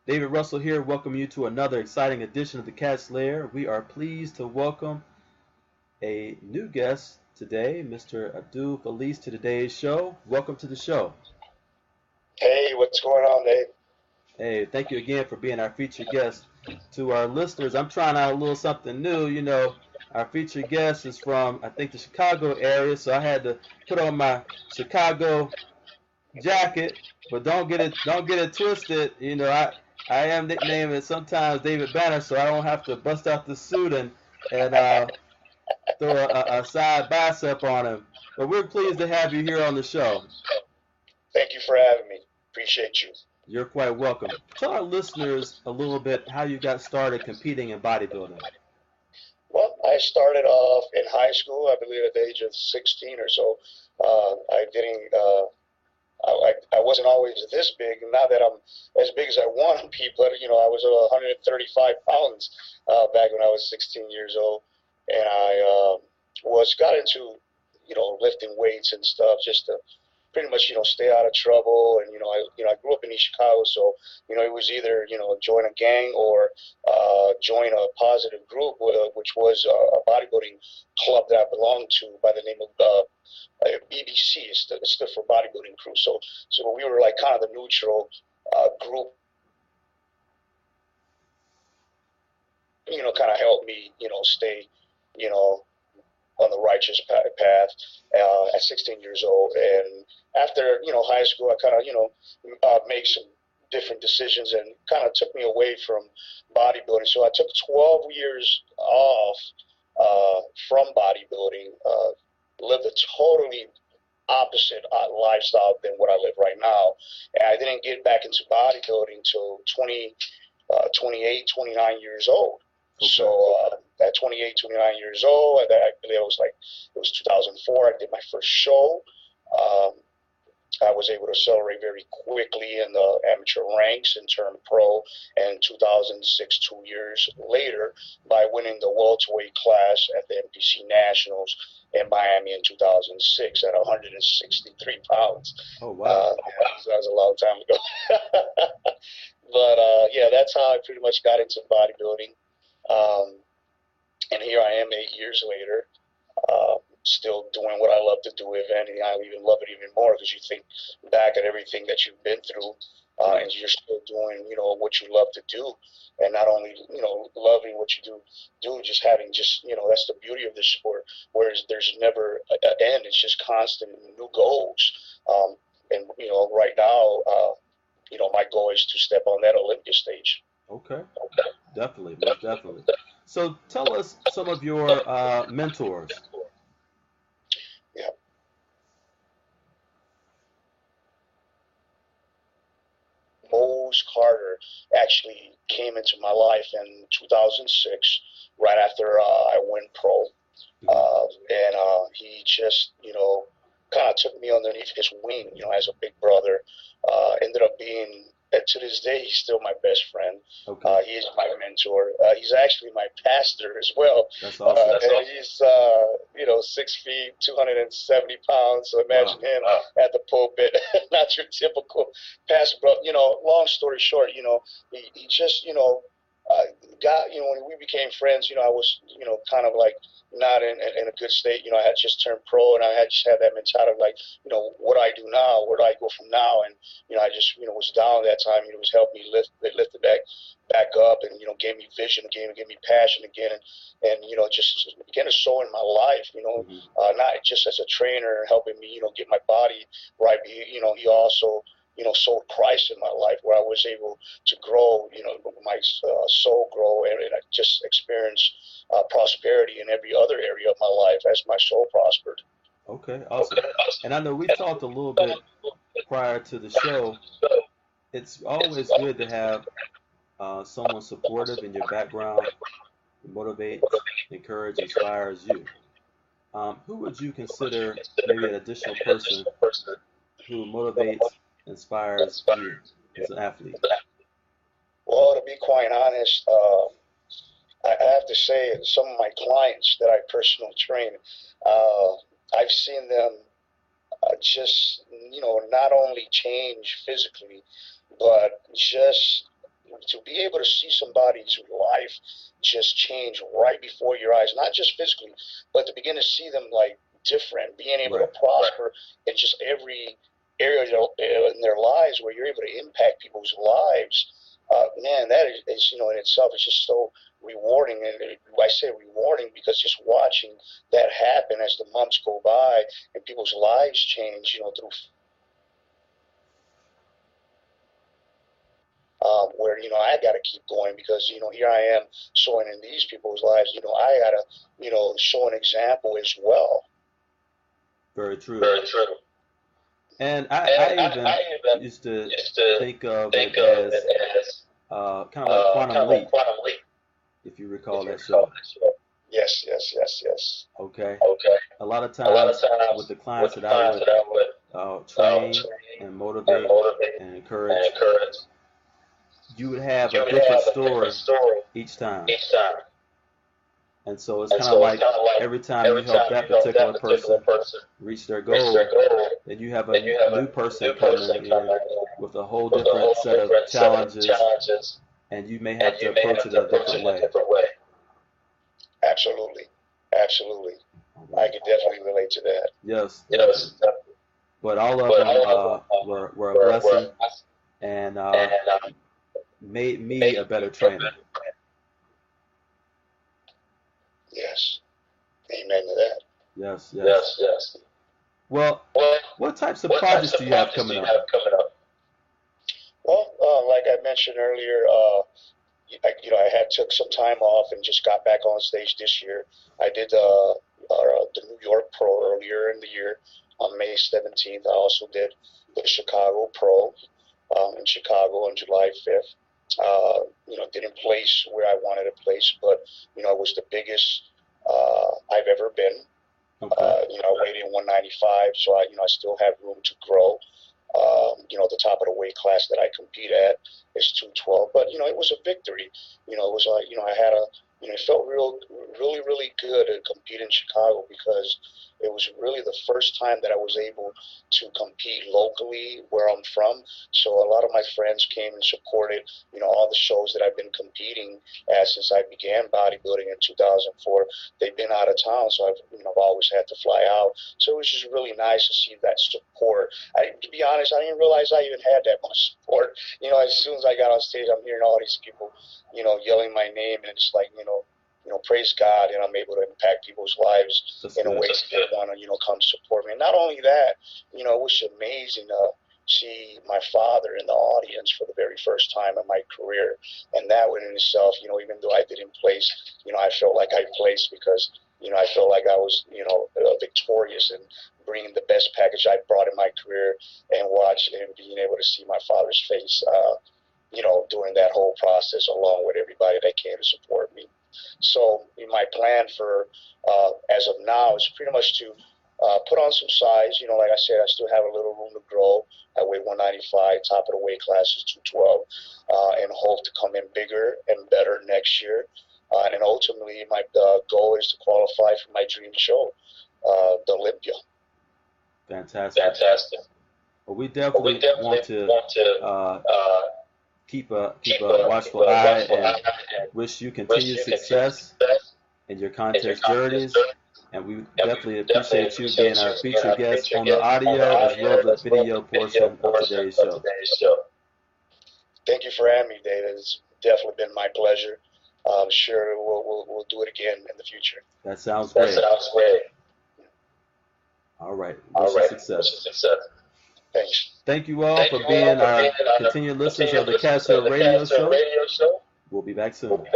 David Russell here, welcome you to another exciting edition of the Catz Lair. We are pleased to welcome a new guest today, Mr. Abiu Feliz, to today's show. Welcome to the show. Hey, what's going on, Dave? Hey, thank you again for being our featured guest. To our listeners, I'm trying out a little something new. Our featured guest is from, I think, the Chicago area, so I had to put on my Chicago jacket, but don't get it twisted. I am nicknamed sometimes David Banner, so I don't have to bust out the suit and throw a side bicep on him. But we're pleased to have you here on the show. Thank you for having me. Appreciate you. You're quite welcome. Tell our listeners a little bit how you got started competing in bodybuilding. Well, I started off in high school, I believe at the age of 16 or so. I didn't, I wasn't always this big. Not that I'm as big as I want to be, but, I was 135 pounds back when I was 16 years old. And I got into, lifting weights and stuff just to pretty much, stay out of trouble. And, I grew up in East Chicago, so, it was either, join a gang or join a positive group, which was a bodybuilding club that I belonged to by the name of BBC. It stood for Bodybuilding Crew. So we were like kind of the neutral group, kind of helped me, stay, on the righteous path at 16 years old. And after, high school, I kind of, made some different decisions and kind of took me away from bodybuilding. So I took 12 years off from bodybuilding, lived a totally opposite lifestyle than what I live right now. And I didn't get back into bodybuilding until 28, 29 years old. Okay. So at 28, 29 years old, I believe it was 2004, I did my first show. I was able to accelerate very quickly in the amateur ranks and turn pro in 2006, 2 years later, by winning the welterweight class at the NPC Nationals in Miami in 2006 at 163 pounds. Oh, wow. That was a long time ago. But, yeah, that's how I pretty much got into bodybuilding. And here I am 8 years later, still doing what I love to do. If anything, I even love it even more because you think back at everything that you've been through, and you're still doing, what you love to do. And not only, loving what you do, just having that's the beauty of this sport, whereas there's never an end. It's just constant new goals. And, right now, my goal is to step on that Olympia stage. Okay. Definitely, most definitely. So tell us some of your mentors. Yeah. Mose Carter actually came into my life in 2006, right after I went pro. And he just, kind of took me underneath his wing, as a big brother. Ended up being, to this day, he's still my best friend. Okay. He is my mentor. He's actually my pastor as well. That's awesome. And he's, 6 feet, 270 pounds. So imagine him at the pulpit, not your typical pastor. But, long story short, he just, when we became friends, I was, kind of like not in a good state. I had just turned pro, and I had just had that mentality of like, what do I do now? Where do I go from now? And, I just, was down that time. It was helping me lift it back up, and, gave me vision again, gave me passion again. And just began to sow in my life, not just as a trainer helping me, get my body right. He also, sold Christ in my life, where I was able to grow, my soul grow, and I just experienced prosperity in every other area of my life as my soul prospered. Okay, awesome. And I know we talked a little bit prior to the show. It's always good to have someone supportive in your background, who motivates, encourages, inspires you. Who would you consider maybe an additional person who motivates, inspires you as an athlete? Well, to be quite honest, I have to say some of my clients that I personally train, I've seen them just, not only change physically, but just to be able to see somebody's life just change right before your eyes, not just physically, but to begin to see them like different, being able to prosper in just every area in their lives where you're able to impact people's lives. Man, that is, you know, in itself, it's just so rewarding. And I say rewarding because just watching that happen as the months go by and people's lives change, you know, through where, you know, I got to keep going because, you know, here I am showing in these people's lives, you know, I got to, you know, show an example as well. Very true. Very true. And I even used to think of it as kind of like Quantum Leap, if you recall that show. Yes. Okay. A lot of times with the clients that I would train and motivate and encourage, you would have a different story each time. And so it's kind of like every time you help that particular person reach their goal, then you have a new person coming in with a whole different set of challenges, and you may have to approach it a different way. Absolutely. I can definitely relate to that. Yes. But all of them were a blessing and made me a better trainer. Yes. Amen to that. Yes. Well, what types of projects do you have coming up? Well, like I mentioned earlier, I had took some time off and just got back on stage this year. I did the New York Pro earlier in the year on May 17th. I also did the Chicago Pro in Chicago on July 5th. Didn't place where I wanted to place, but, it was the biggest I've ever been. Okay. I weighed in 195, so I still have room to grow. The top of the weight class that I compete at is 212, but, it was a victory. It was like, I had it felt really good to compete in Chicago because it was really the first time that I was able to compete locally where I'm from. So a lot of my friends came and supported, all the shows that I've been competing at since I began bodybuilding in 2004. They've been out of town, so I've always had to fly out. So it was just really nice to see that support. To be honest, I didn't realize I even had that much support. As soon as I got on stage, I'm hearing all these people, yelling my name, and it's like, praise God, and I'm able to impact people's lives in a way that they want to, come support me. And not only that, it was amazing to see my father in the audience for the very first time in my career. And that one in itself, even though I didn't place, I felt like I placed because, I felt like I was, victorious and bringing the best package I brought in my career, and watching him being able to see my father's face, during that whole process, along with everybody that came to support me. So my plan for, as of now, is pretty much to put on some size. Like I said, I still have a little room to grow. I weigh 195, top of the weight class is 212, and hope to come in bigger and better next year. And then ultimately, my goal is to qualify for my dream show, the Olympia. Fantastic. Well, we definitely want to keep a watchful eye and wish you continued success in your contest journeys. And we definitely appreciate you being our featured guest on the audio as well as the video portion of today's show. Thank you for having me, David. It's definitely been my pleasure. I'm sure we'll do it again in the future. That sounds great. All right. Wish you success. Thanks. Thank you all for being our continued listeners of the Catz Lair radio show. We'll be back soon.